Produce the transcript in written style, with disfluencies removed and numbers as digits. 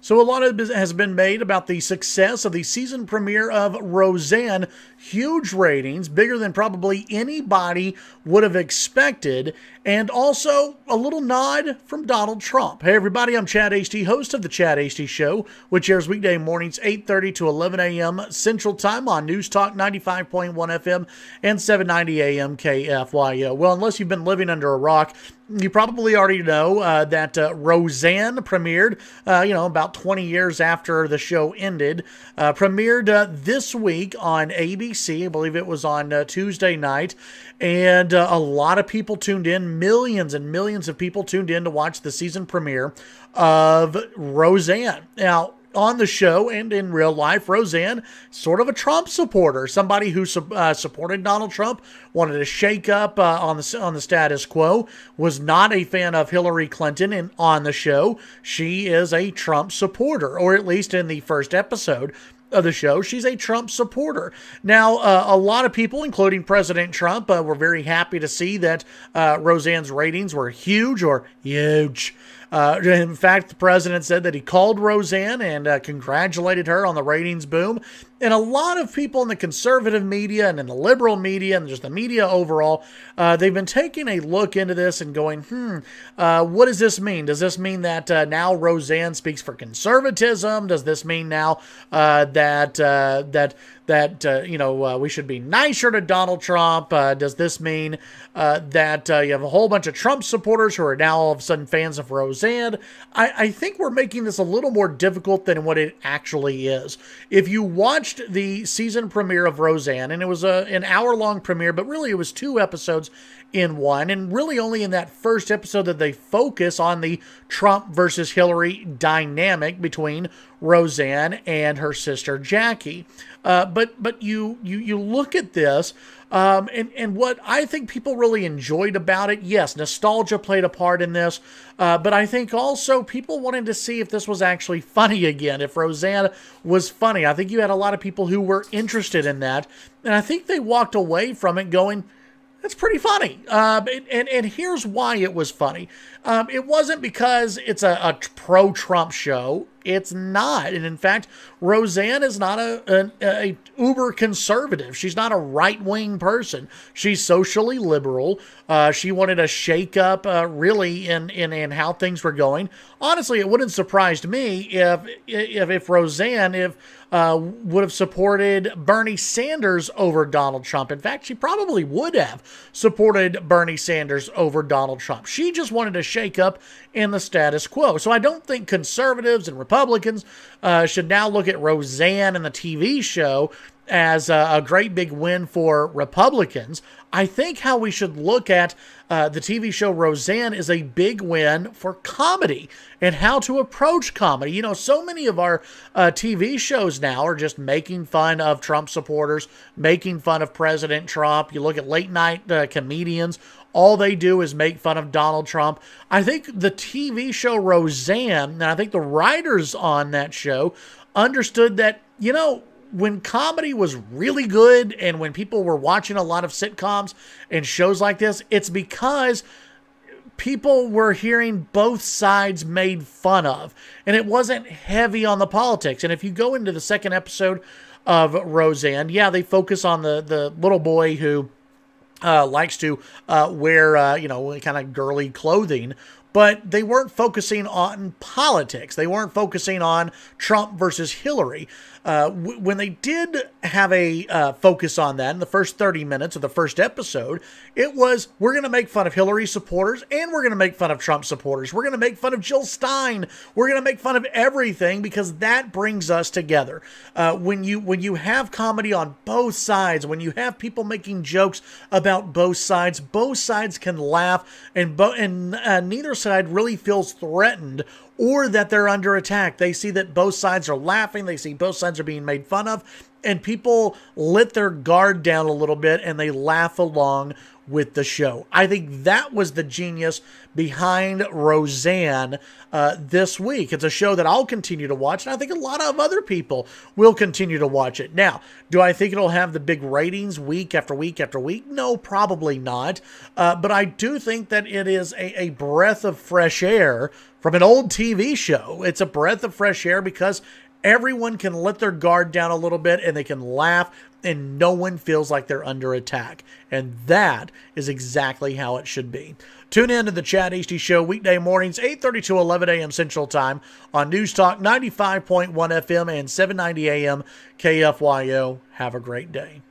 So a lot of it has been made about the success of the season premiere of Roseanne. Huge ratings, bigger than probably anybody would have expected, and also a little nod from Donald Trump. Hey everybody, I'm Chad Hasty, host of the Chad Hasty Show, which airs weekday mornings 8:30 to 11 a.m. Central Time on News Talk 95.1 FM and 790 AM KFYO. Well, unless you've been living under a rock, you probably already know that Roseanne premiered, about 20 years after the show ended. Premiered this week on ABC. I believe it was on Tuesday night. And a lot of people tuned in. Millions and millions of people tuned in to watch the season premiere of Roseanne. Now, on the show and in real life, Roseanne, sort of a Trump supporter, somebody who supported Donald Trump, wanted to shake up on the status quo, was not a fan of Hillary Clinton on the show. She is a Trump supporter, or at least in the first episode of the show, she's a Trump supporter. Now, a lot of people, including President Trump, were very happy to see that Roseanne's ratings were huge. In fact, the president said that he called Roseanne and congratulated her on the ratings boom. And a lot of people in the conservative media and in the liberal media and just the media overall, they've been taking a look into this and going, what does this mean? Does this mean that now Roseanne speaks for conservatism? Does this mean now that we should be nicer to Donald Trump? Does this mean that you have a whole bunch of Trump supporters who are now all of a sudden fans of Roseanne? I think we're making this a little more difficult than what it actually is. If you watched the season premiere of Roseanne, and it was an hour-long premiere, but really it was 2 episodes in one, and really only in that first episode that they focus on the Trump versus Hillary dynamic between Roseanne and her sister Jackie. But you look at this, and what I think people really enjoyed about it, yes, nostalgia played a part in this, but I think also people wanted to see if this was actually funny again, if Roseanne was funny. I think you had a lot of people who were interested in that, and I think they walked away from it going, that's pretty funny. And here's why it was funny. It wasn't because it's a pro-Trump show. It's not. And in fact, Roseanne is not a uber conservative. She's not a right-wing person. She's socially liberal. She wanted to shake up really in how things were going. Honestly, it wouldn't surprise me if Roseanne would have supported Bernie Sanders over Donald Trump. In fact, she probably would have supported Bernie Sanders over Donald Trump. She just wanted to shake up in the status quo. So I don't think conservatives and Republicans should now look at Roseanne and the TV show as a great big win for Republicans. I think how we should look at the TV show Roseanne is a big win for comedy and how to approach comedy. You know, so many of our TV shows now are just making fun of Trump supporters, making fun of President Trump. You look at late night comedians, all they do is make fun of Donald Trump. I think the TV show Roseanne, and I think the writers on that show understood that, when comedy was really good and when people were watching a lot of sitcoms and shows like this, it's because people were hearing both sides made fun of. And it wasn't heavy on the politics. And if you go into the second episode of Roseanne, yeah, they focus on the little boy who likes to wear, kind of girly clothing. But they weren't focusing on politics. They weren't focusing on Trump versus Hillary. When they did have a focus on that in the first 30 minutes of the first episode, it was, we're going to make fun of Hillary supporters and we're going to make fun of Trump supporters. We're going to make fun of Jill Stein. We're going to make fun of everything because that brings us together. When you have comedy on both sides, when you have people making jokes about both sides can laugh and neither side really feels threatened or that they're under attack. They see that both sides are laughing. They see both sides are being made fun of, and people let their guard down a little bit and they laugh along with the show. I think that was the genius behind Roseanne this week. It's a show that I'll continue to watch, and I think a lot of other people will continue to watch it. Now, do I think it'll have the big ratings week after week after week? No, probably not. But I do think that it is a breath of fresh air from an old TV show. It's a breath of fresh air because everyone can let their guard down a little bit and they can laugh and no one feels like they're under attack. And that is exactly how it should be. Tune in to the Chad Hasty Show weekday mornings, 8:30 to 11 a.m. Central Time on News Talk 95.1 FM and 790 AM KFYO. Have a great day.